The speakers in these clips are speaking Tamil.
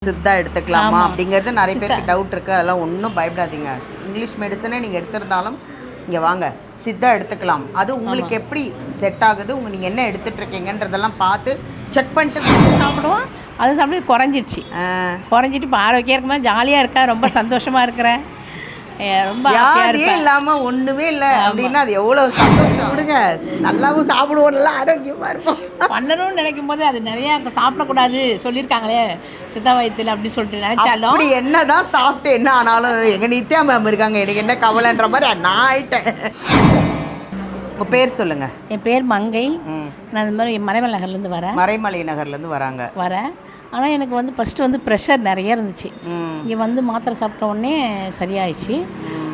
சித்தா எடுத்துக்கலாமா அப்படிங்கிறது நிறைய பேருக்கு டவுட் இருக்குது. அதெல்லாம் ஒன்றும் பயப்படாதீங்க. இங்கிலீஷ் மெடிசனே நீங்கள் எடுத்திருந்தாலும் இங்கே வாங்க, சித்தா எடுத்துக்கலாம். அது உங்களுக்கு எப்படி செட் ஆகுது, நீங்கள் என்ன எடுத்துட்ருக்கீங்கன்றதெல்லாம் பார்த்து செக் பண்ணிட்டு சாப்பிடுவோம். அது சாப்பிட்டு குறைஞ்சிடுச்சு. குறைஞ்சிட்டு இப்போ ஆரோக்கியம் இருக்குமா, ஜாலியாக இருக்கா, ரொம்ப சந்தோஷமாக இருக்கிறேன். ரொம்ப யாரே இல்லாமல் ஒன்றுமே இல்லை அப்படின்னா அது எவ்வளோ சந்தோஷம். விடுங்க, நல்லாவும் சாப்பிடுவோம், நல்லா ஆரோக்கியமாக இருப்போம். பண்ணணும்னு நினைக்கும் போது அது நிறையா சாப்பிடக்கூடாது சொல்லியிருக்காங்களே சித்தா வைத்தியில் அப்படி சொல்லிட்டு நினைச்சாலும் அப்படி என்ன தான் சாப்பிட்டு என்ன ஆனாலும் எங்கள் நித்யா மேம் இருக்காங்க, எனக்கு என்ன கவலைன்ற மாதிரி நான் ஆயிட்டேன். உங்கள் பேர் சொல்லுங்கள். என் பேர் மங்கை. நான் இந்த மாதிரி மறைமலை நகர்லேருந்து வரேன். மறைமலை நகர்லேருந்து வரேன். ஆனால் எனக்கு வந்து ஃபஸ்ட்டு வந்து ப்ரெஷர் நிறைய இருந்துச்சு. இங்கே வந்து மாத்திரை சாப்பிட்ட உடனே சரியாயிடுச்சு.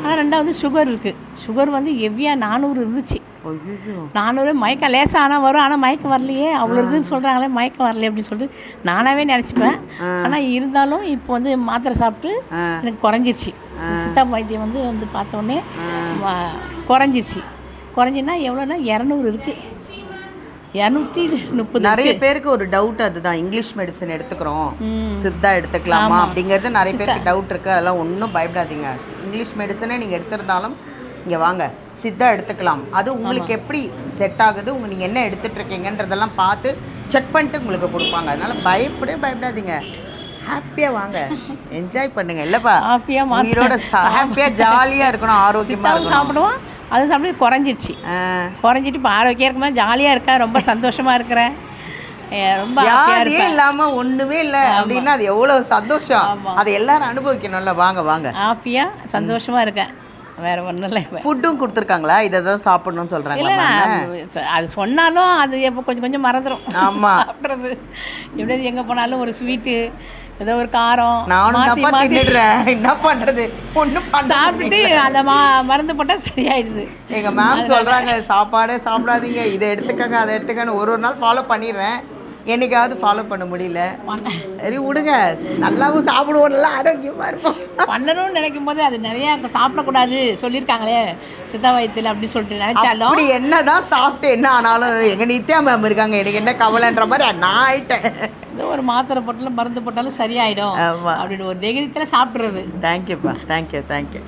ஆனால் ரெண்டாவது சுகர் இருக்குது. சுகர் வந்து ஹெவியாக 400 இருந்துச்சு. 400 மயக்கம் லேசாக ஆனால் வரும், ஆனால் மயக்கம் வரலையே, அவ்வளோ இருக்குன்னு சொல்கிறாங்களே, மயக்கம் வரலையே அப்படின்னு சொல்லிட்டு நானாகவே நினச்சிப்பேன். ஆனால் இருந்தாலும் இப்போ வந்து மாத்திரை சாப்பிட்டு எனக்கு குறைஞ்சிருச்சு. சித்தா வைத்தியம் வந்து பார்த்தோன்னே குறைஞ்சிருச்சு. குறைஞ்சின்னா எவ்வளோன்னா 200 இருக்குது. 230. நிறைய பேருக்கு ஒரு டவுட் அதுதான், இங்கிலீஷ் மெடிசன் எடுத்துக்கிறோம், சித்தா எடுத்துக்கலாமா அப்படிங்கிறது நிறைய பேருக்கு டவுட் இருக்குது. அதெல்லாம் ஒன்றும் பயப்படாதீங்க. இங்கிலீஷ் மெடிசனே நீங்கள் எடுத்திருந்தாலும் இங்கே வாங்க, சித்தா எடுத்துக்கலாம். அது உங்களுக்கு எப்படி செட் ஆகுது, நீங்கள் என்ன எடுத்துட்ருக்கீங்கன்றதெல்லாம் பார்த்து செக் பண்ணிட்டு உங்களுக்கு கொடுப்பாங்க. அதனால் பயப்படாதீங்க. ஹாப்பியாக வாங்க, என்ஜாய் பண்ணுங்க. இல்லைப்பா, உயிரோட ஹாப்பியாக ஜாலியாக இருக்கணும், ஆரோக்கியமாக சாப்பிடுவோம். அது சாப்பிட்டு குறைஞ்சிடுச்சு. குறைஞ்சிட்டு இப்போ ஆரோக்கியம் இருக்குமா, ஜாலியாக இருக்கா, ரொம்ப சந்தோஷமாக இருக்கிறேன். ரொம்ப யாரே இல்லாமல் ஒன்றுமே இல்லை அப்படின்னா அது எவ்வளோ சந்தோஷம். அதை எல்லாரும் அனுபவிக்கணும்ல. வாங்க ஹாப்பியாக சந்தோஷமாக இருக்கேன். வேறு ஒன்றும் இல்லை. இப்போ ஃபுட்டும் கொடுத்துருக்காங்களா, இதை தான் சாப்பிடணும்னு சொல்கிறாங்க. இல்லைண்ணா, அது சொன்னாலும் அது எப்போ கொஞ்சம் மறந்துடும். ஆமாம், சாப்பிட்றது எப்படி எங்கே போனாலும் ஒரு ஸ்வீட்டு, ஏதோ ஒரு காரம் என்ன பண்றது, ஒன்றும் சாப்பிட்டுட்டு அந்த மருந்து போட்டால் சரியாயிடுது. எங்கள் மேம் சொல்கிறாங்க, சாப்பாடே சாப்பிடாதீங்க, இதை எடுத்துக்கங்க அதை எடுத்துக்கன்னு ஒரு நாள் ஃபாலோ பண்ணிடுறேன். என்னைக்காவது ஃபாலோ பண்ண முடியல. சரி விடுங்க, நல்லாவும் சாப்பிடுவோம், நல்லா ஆரோக்கியமாக இருப்போம். பண்ணணும்னு நினைக்கும் போது அது நிறையா சாப்பிடக்கூடாது சொல்லியிருக்காங்களே சித்தா வைத்தியில் அப்படி சொல்லிட்டு நினைச்சாலும் அப்படி என்ன தான் சாப்பிட்டு என்ன ஆனாலும் எங்கள் நித்யா மேம் இருக்காங்க, எனக்கு என்ன கவலைன்ற மாதிரி நான் ஆயிட்டேன். ஏதோ ஒரு மாத்திரை போட்டாலும் மருந்து போட்டாலும் சரியாயிடும் அப்படின்னு ஒரு தைரியத்தில் சாப்பிட்றது. தேங்க்யூப்பா, தேங்க்யூ.